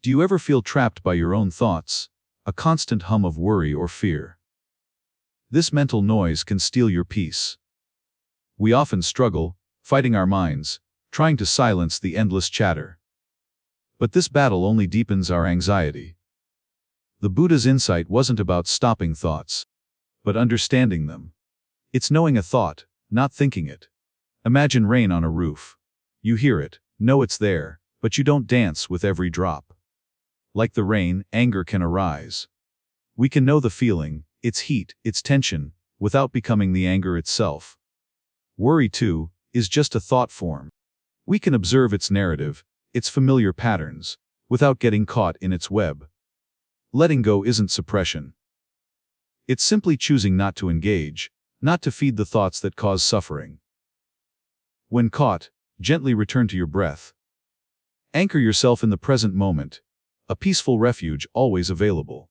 Do you ever feel trapped by your own thoughts, a constant hum of worry or fear? This mental noise can steal your peace. We often struggle, fighting our minds, trying to silence the endless chatter. But this battle only deepens our anxiety. The Buddha's insight wasn't about stopping thoughts, but understanding them. It's knowing a thought, not thinking it. Imagine rain on a roof. You hear it, know it's there, but you don't dance with every drop. Like the rain, anger can arise. We can know the feeling, its heat, its tension, without becoming the anger itself. Worry, too, is just a thought form. We can observe its narrative, its familiar patterns, without getting caught in its web. Letting go isn't suppression. It's simply choosing not to engage, not to feed the thoughts that cause suffering. When caught, gently return to your breath. Anchor yourself in the present moment, a peaceful refuge always available.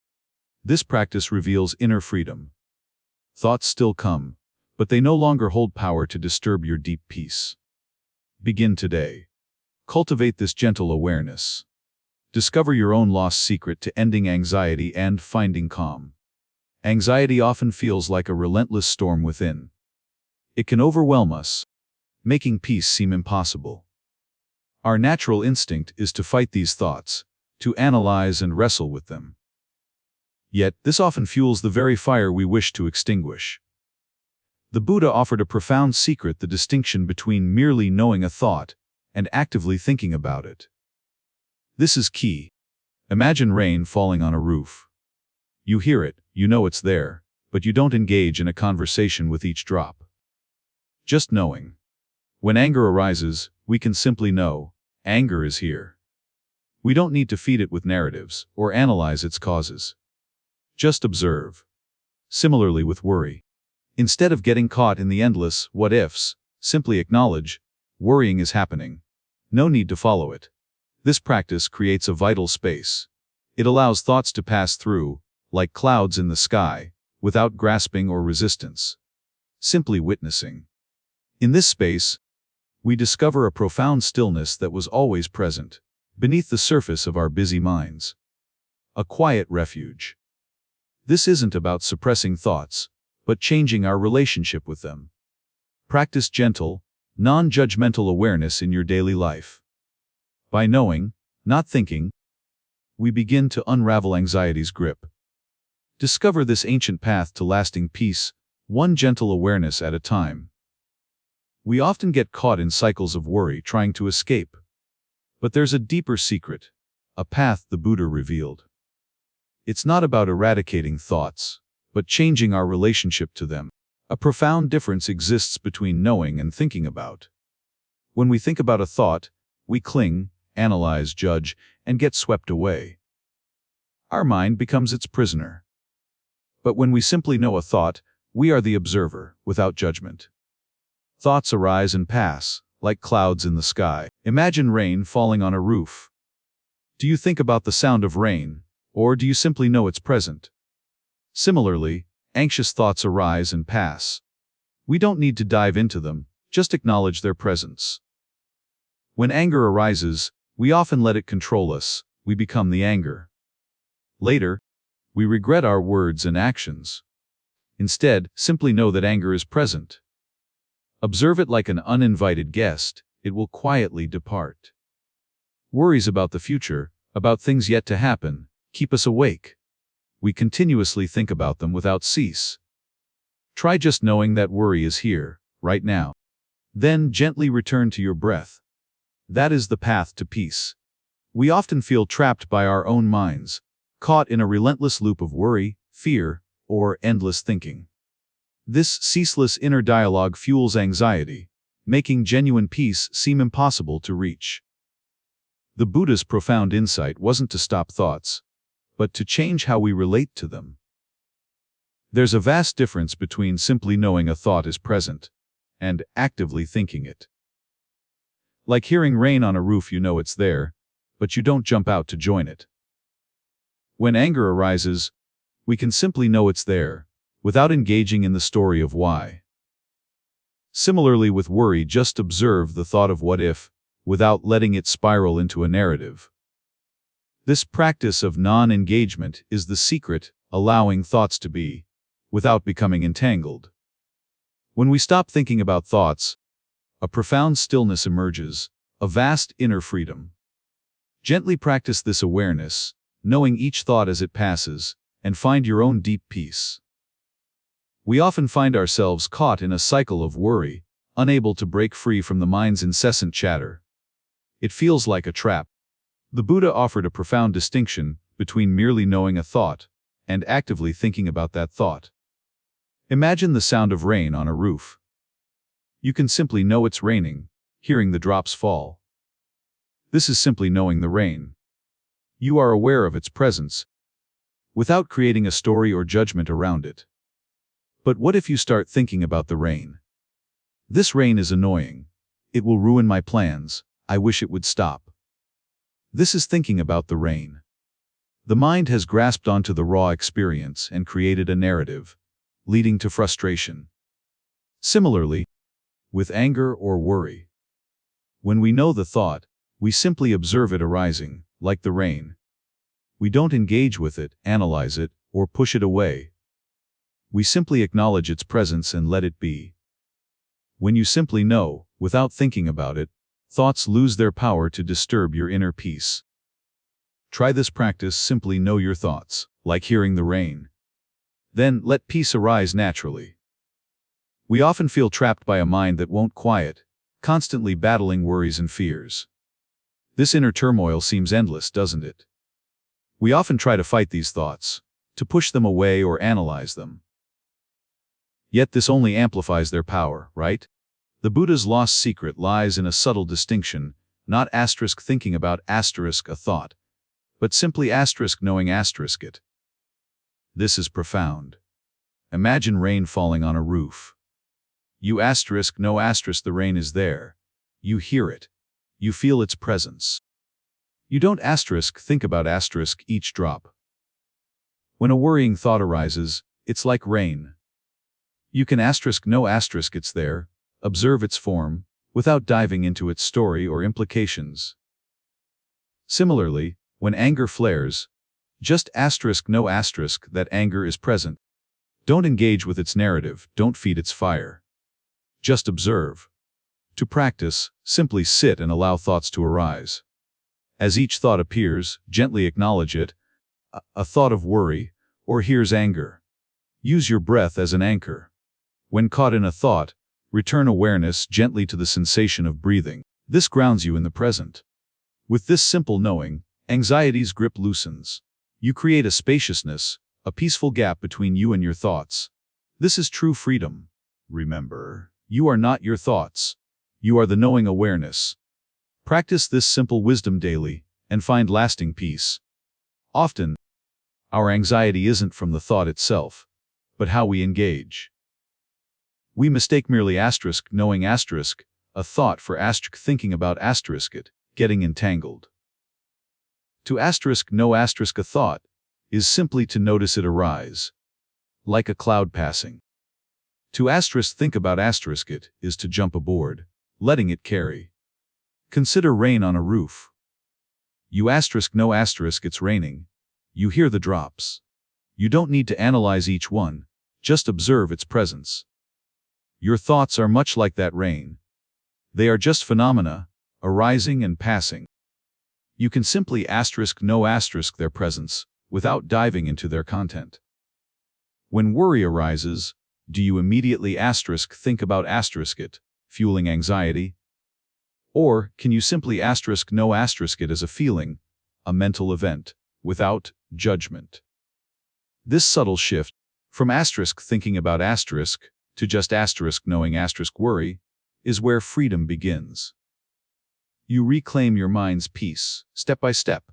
This practice reveals inner freedom. Thoughts still come, but they no longer hold power to disturb your deep peace. Begin today. Cultivate this gentle awareness. Discover your own lost secret to ending anxiety and finding calm. Anxiety often feels like a relentless storm within. It can overwhelm us, making peace seem impossible. Our natural instinct is to fight these thoughts, to analyze and wrestle with them. Yet, this often fuels the very fire we wish to extinguish. The Buddha offered a profound secret: the distinction between merely knowing a thought and actively thinking about it. This is key. Imagine rain falling on a roof. You hear it, you know it's there, but you don't engage in a conversation with each drop. Just knowing. When anger arises, we can simply know, anger is here. We don't need to feed it with narratives or analyze its causes. Just observe. Similarly with worry. Instead of getting caught in the endless what-ifs, simply acknowledge, worrying is happening. No need to follow it. This practice creates a vital space. It allows thoughts to pass through, like clouds in the sky, without grasping or resistance. Simply witnessing. In this space, we discover a profound stillness that was always present, beneath the surface of our busy minds. A quiet refuge. This isn't about suppressing thoughts, but changing our relationship with them. Practice gentle, non-judgmental awareness in your daily life. By knowing, not thinking, we begin to unravel anxiety's grip. Discover this ancient path to lasting peace, one gentle awareness at a time. We often get caught in cycles of worry trying to escape. But there's a deeper secret, a path the Buddha revealed. It's not about eradicating thoughts, but changing our relationship to them. A profound difference exists between knowing and thinking about. When we think about a thought, we cling, analyze, judge, and get swept away. Our mind becomes its prisoner. But when we simply know a thought, we are the observer, without judgment. Thoughts arise and pass, like clouds in the sky. Imagine rain falling on a roof. Do you think about the sound of rain, or do you simply know it's present? Similarly, anxious thoughts arise and pass. We don't need to dive into them, just acknowledge their presence. When anger arises, we often let it control us, we become the anger. Later, we regret our words and actions. Instead, simply know that anger is present. Observe it like an uninvited guest, it will quietly depart. Worries about the future, about things yet to happen, keep us awake. We continuously think about them without cease. Try just knowing that worry is here, right now. Then gently return to your breath. That is the path to peace. We often feel trapped by our own minds, caught in a relentless loop of worry, fear, or endless thinking. This ceaseless inner dialogue fuels anxiety, making genuine peace seem impossible to reach. The Buddha's profound insight wasn't to stop thoughts, but to change how we relate to them. There's a vast difference between simply knowing a thought is present and actively thinking it. Like hearing rain on a roof, you know it's there, but you don't jump out to join it. When anger arises, we can simply know it's there, without engaging in the story of why. Similarly with worry, just observe the thought of what if, without letting it spiral into a narrative. This practice of non-engagement is the secret, allowing thoughts to be, without becoming entangled. When we stop thinking about thoughts, a profound stillness emerges, a vast inner freedom. Gently practice this awareness, knowing each thought as it passes, and find your own deep peace. We often find ourselves caught in a cycle of worry, unable to break free from the mind's incessant chatter. It feels like a trap. The Buddha offered a profound distinction between merely knowing a thought and actively thinking about that thought. Imagine the sound of rain on a roof. You can simply know it's raining, hearing the drops fall. This is simply knowing the rain. You are aware of its presence, without creating a story or judgment around it. But what if you start thinking about the rain? This rain is annoying. It will ruin my plans. I wish it would stop. This is thinking about the rain. The mind has grasped onto the raw experience and created a narrative, leading to frustration. Similarly, with anger or worry. When we know the thought, we simply observe it arising, like the rain. We don't engage with it, analyze it, or push it away. We simply acknowledge its presence and let it be. When you simply know, without thinking about it, thoughts lose their power to disturb your inner peace. Try this practice, simply know your thoughts, like hearing the rain. Then, let peace arise naturally. We often feel trapped by a mind that won't quiet, constantly battling worries and fears. This inner turmoil seems endless, doesn't it? We often try to fight these thoughts, to push them away or analyze them. Yet this only amplifies their power, right? The Buddha's lost secret lies in a subtle distinction, not thinking about a thought, but simply knowing it. This is profound. Imagine rain falling on a roof. You know the rain is there. You hear it. You feel its presence. You don't think about each drop. When a worrying thought arises, it's like rain. You can know it's there, observe its form, without diving into its story or implications. Similarly, when anger flares, just know that anger is present. Don't engage with its narrative, don't feed its fire. Just observe. To practice, simply sit and allow thoughts to arise. As each thought appears, gently acknowledge it, a thought of worry, or here's anger. Use your breath as an anchor. When caught in a thought, return awareness gently to the sensation of breathing. This grounds you in the present. With this simple knowing, anxiety's grip loosens. You create a spaciousness, a peaceful gap between you and your thoughts. This is true freedom. Remember, you are not your thoughts. You are the knowing awareness. Practice this simple wisdom daily, and find lasting peace. Often, our anxiety isn't from the thought itself, but how we engage. We mistake merely knowing a thought for thinking about it, getting entangled. To know a thought is simply to notice it arise, like a cloud passing. To think about it is to jump aboard, letting it carry. Consider rain on a roof. You know it's raining. You hear the drops. You don't need to analyze each one, just observe its presence. Your thoughts are much like that rain. They are just phenomena, arising and passing. You can simply know their presence, without diving into their content. When worry arises, do you immediately think about it, fueling anxiety? Or can you simply know it as a feeling, a mental event, without judgment? This subtle shift, from thinking about to just knowing worry, is where freedom begins. You reclaim your mind's peace, step by step.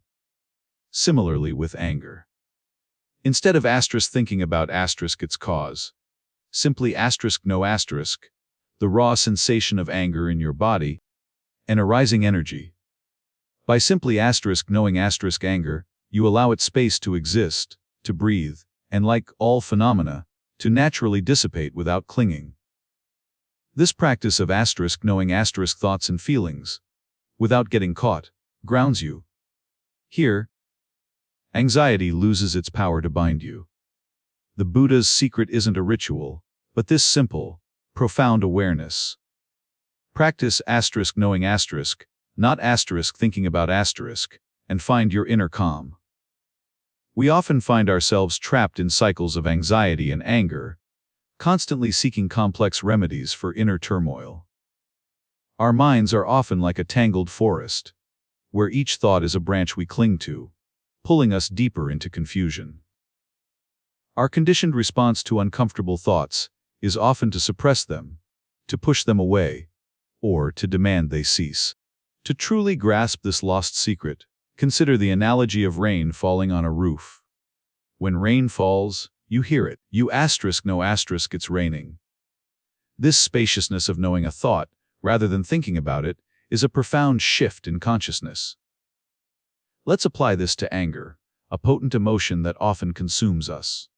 Similarly with anger. Instead of thinking about its cause, simply know the raw sensation of anger in your body, an arising energy. By simply knowing anger, you allow it space to exist, to breathe, and like all phenomena, to naturally dissipate without clinging. This practice of knowing thoughts and feelings, without getting caught, grounds you. Here, Anxiety loses its power to bind you. The Buddha's secret isn't a ritual, but this simple, profound awareness. Practice knowing not thinking about and find your inner calm. We often find ourselves trapped in cycles of anxiety and anger, constantly seeking complex remedies for inner turmoil. Our minds are often like a tangled forest, where each thought is a branch we cling to, pulling us deeper into confusion. Our conditioned response to uncomfortable thoughts is often to suppress them, to push them away, or to demand they cease. To truly grasp this lost secret, consider the analogy of rain falling on a roof. When rain falls, you hear it. You know it's raining. This spaciousness of knowing a thought, rather than thinking about it, is a profound shift in consciousness. Let's apply this to anger, a potent emotion that often consumes us.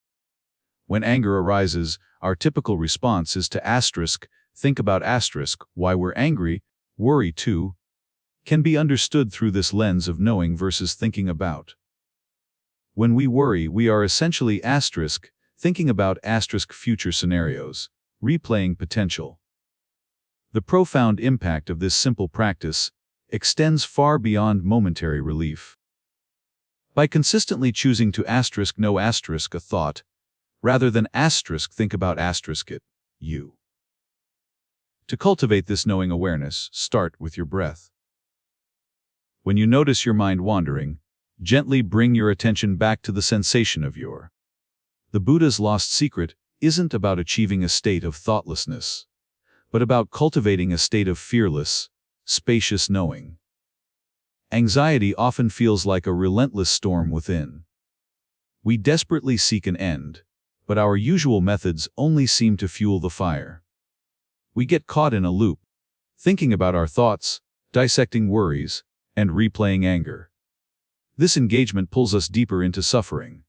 When anger arises, our typical response is to think about why we're angry. Worry, too, can be understood through this lens of knowing versus thinking about. When we worry, we are essentially thinking about future scenarios, replaying potential. The profound impact of this simple practice extends far beyond momentary relief. By consistently choosing to know a thought, rather than think about it, you. To cultivate this knowing awareness, start with your breath. When you notice your mind wandering, gently bring your attention back to the sensation of your. The Buddha's lost secret isn't about achieving a state of thoughtlessness, but about cultivating a state of fearless, spacious knowing. Anxiety often feels like a relentless storm within. We desperately seek an end, but our usual methods only seem to fuel the fire. We get caught in a loop, thinking about our thoughts, dissecting worries, and replaying anger. This engagement pulls us deeper into suffering.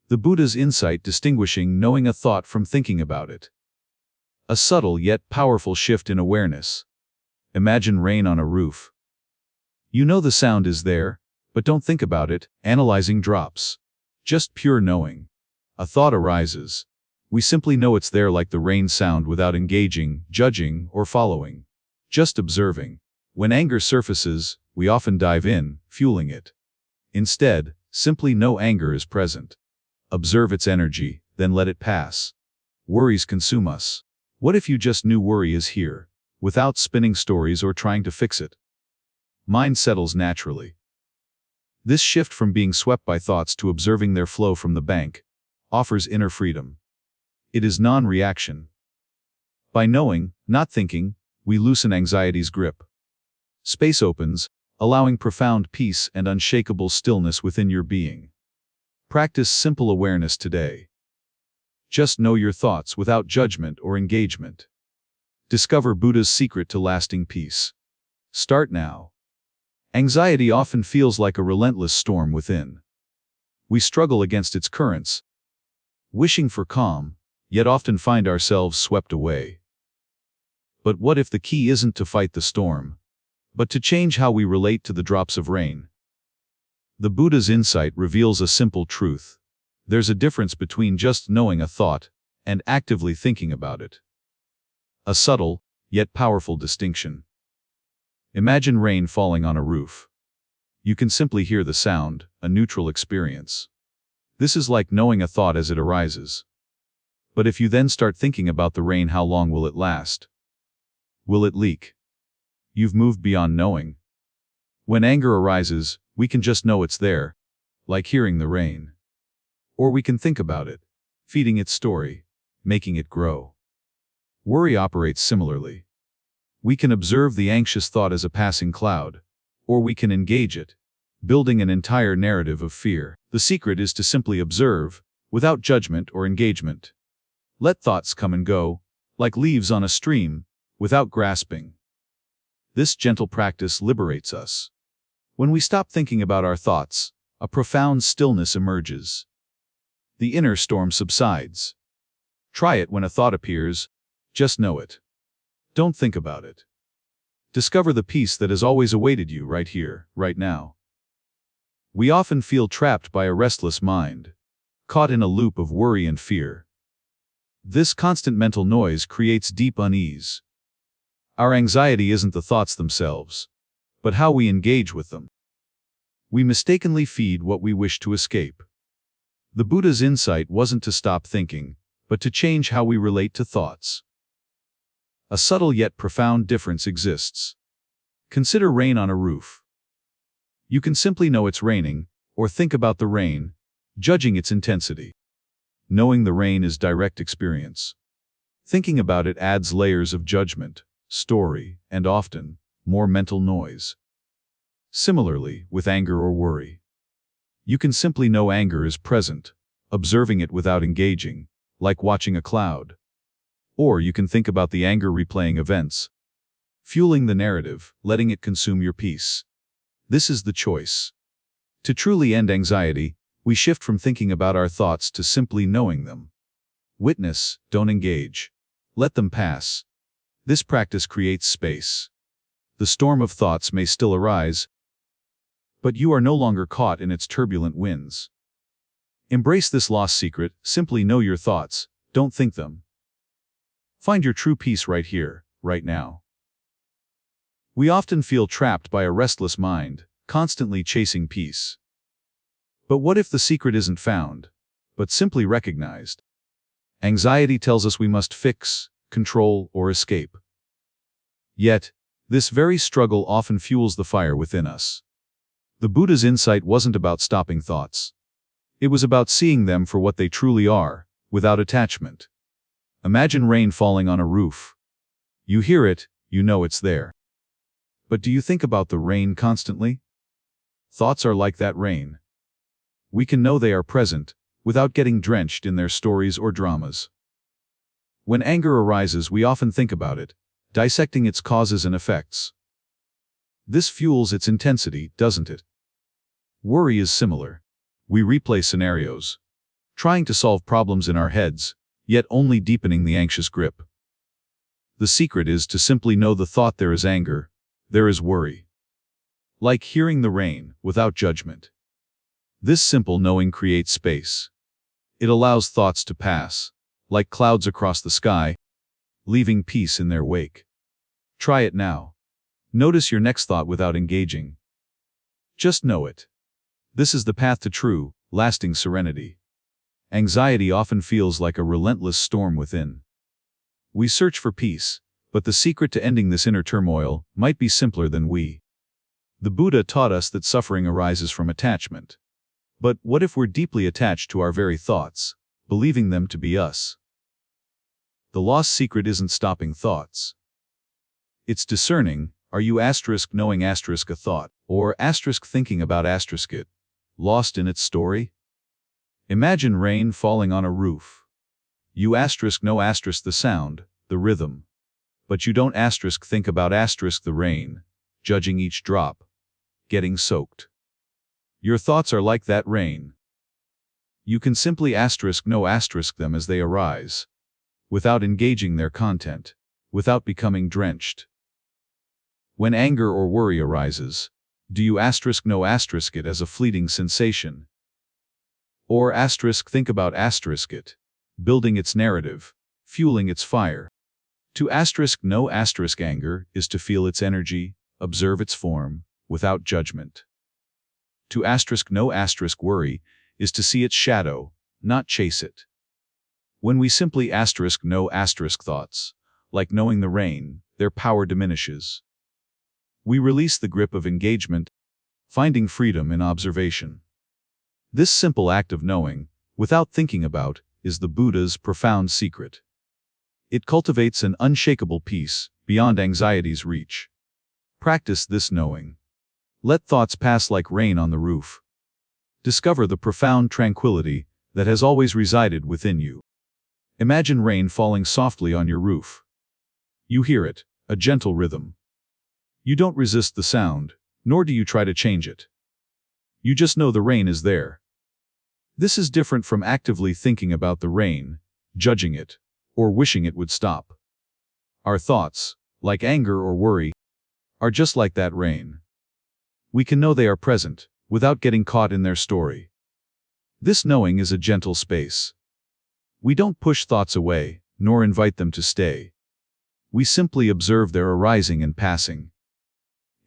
The Buddha's insight distinguishing knowing a thought from thinking about it. A subtle yet powerful shift in awareness. Imagine rain on a roof. You know the sound is there, but don't think about it, analyzing drops. Just pure knowing. A thought arises. We simply know it's there like the rain sound without engaging, judging, or following. Just observing. When anger surfaces, we often dive in, fueling it. Instead, simply know anger is present. Observe its energy, then let it pass. Worries consume us. What if you just knew worry is here, without spinning stories or trying to fix it? Mind settles naturally. This shift from being swept by thoughts to observing their flow from the bank offers inner freedom. It is non-reaction. By knowing, not thinking, we loosen anxiety's grip. Space opens, allowing profound peace and unshakable stillness within your being. Practice simple awareness today. Just know your thoughts without judgment or engagement. Discover Buddha's secret to lasting peace. Start now. Anxiety often feels like a relentless storm within. We struggle against its currents, wishing for calm, yet often find ourselves swept away. But what if the key isn't to fight the storm, but to change how we relate to the drops of rain? The Buddha's insight reveals a simple truth. There's a difference between just knowing a thought and actively thinking about it. A subtle, yet powerful distinction. Imagine rain falling on a roof. You can simply hear the sound, a neutral experience. This is like knowing a thought as it arises. But if you then start thinking about the rain, how long will it last? Will it leak? You've moved beyond knowing. When anger arises, we can just know it's there, like hearing the rain. Or we can think about it, feeding its story, making it grow. Worry operates similarly. We can observe the anxious thought as a passing cloud, or we can engage it, building an entire narrative of fear. The secret is to simply observe, without judgment or engagement. Let thoughts come and go, like leaves on a stream, without grasping. This gentle practice liberates us. When we stop thinking about our thoughts, a profound stillness emerges. The inner storm subsides. Try it when a thought appears, just know it. Don't think about it. Discover the peace that has always awaited you right here, right now. We often feel trapped by a restless mind, caught in a loop of worry and fear. This constant mental noise creates deep unease. Our anxiety isn't the thoughts themselves, but how we engage with them. We mistakenly feed what we wish to escape. The Buddha's insight wasn't to stop thinking, but to change how we relate to thoughts. A subtle yet profound difference exists. Consider rain on a roof. You can simply know it's raining, or think about the rain, judging its intensity. Knowing the rain is direct experience. Thinking about it adds layers of judgment, story, and often, more mental noise. Similarly, with anger or worry. You can simply know anger is present, observing it without engaging, like watching a cloud. Or you can think about the anger replaying events, fueling the narrative, letting it consume your peace. This is the choice. To truly end anxiety, we shift from thinking about our thoughts to simply knowing them. Witness, don't engage. Let them pass. This practice creates space. The storm of thoughts may still arise, but you are no longer caught in its turbulent winds. Embrace this lost secret, simply know your thoughts, don't think them. Find your true peace right here, right now. We often feel trapped by a restless mind, constantly chasing peace. But what if the secret isn't found, but simply recognized? Anxiety tells us we must fix, control, or escape. Yet, this very struggle often fuels the fire within us. The Buddha's insight wasn't about stopping thoughts. It was about seeing them for what they truly are, without attachment. Imagine rain falling on a roof. You hear it, you know it's there. But do you think about the rain constantly? Thoughts are like that rain. We can know they are present, without getting drenched in their stories or dramas. When anger arises, we often think about it, dissecting its causes and effects. This fuels its intensity, doesn't it? Worry is similar. We replay scenarios, trying to solve problems in our heads, yet only deepening the anxious grip. The secret is to simply know the thought there is anger, there is worry. Like hearing the rain, without judgment. This simple knowing creates space. It allows thoughts to pass, like clouds across the sky, leaving peace in their wake. Try it now. Notice your next thought without engaging. Just know it. This is the path to true, lasting serenity. Anxiety often feels like a relentless storm within. We search for peace, but the secret to ending this inner turmoil might be simpler than we. The Buddha taught us that suffering arises from attachment. But what if we're deeply attached to our very thoughts, believing them to be us? The lost secret isn't stopping thoughts. It's discerning, are you knowing a thought, or thinking about it, lost in its story? Imagine rain falling on a roof. You know the sound, the rhythm. But you don't think about the rain, judging each drop, getting soaked. Your thoughts are like that rain. You can simply know them as they arise, without engaging their content, without becoming drenched. When anger or worry arises, do you know it as a fleeting sensation? Or think about it, building its narrative, fueling its fire? To know anger is to feel its energy, observe its form, without judgment. To know worry is to see its shadow, not chase it. When we simply know thoughts, like knowing the rain, their power diminishes. We release the grip of engagement, finding freedom in observation. This simple act of knowing, without thinking about, is the Buddha's profound secret. It cultivates an unshakable peace, beyond anxiety's reach. Practice this knowing. Let thoughts pass like rain on the roof. Discover the profound tranquility that has always resided within you. Imagine rain falling softly on your roof. You hear it, a gentle rhythm. You don't resist the sound, nor do you try to change it. You just know the rain is there. This is different from actively thinking about the rain, judging it, or wishing it would stop. Our thoughts, like anger or worry, are just like that rain. We can know they are present, without getting caught in their story. This knowing is a gentle space. We don't push thoughts away, nor invite them to stay. We simply observe their arising and passing.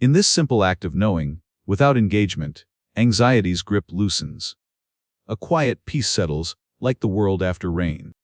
In this simple act of knowing, without engagement, anxiety's grip loosens. A quiet peace settles, like the world after rain.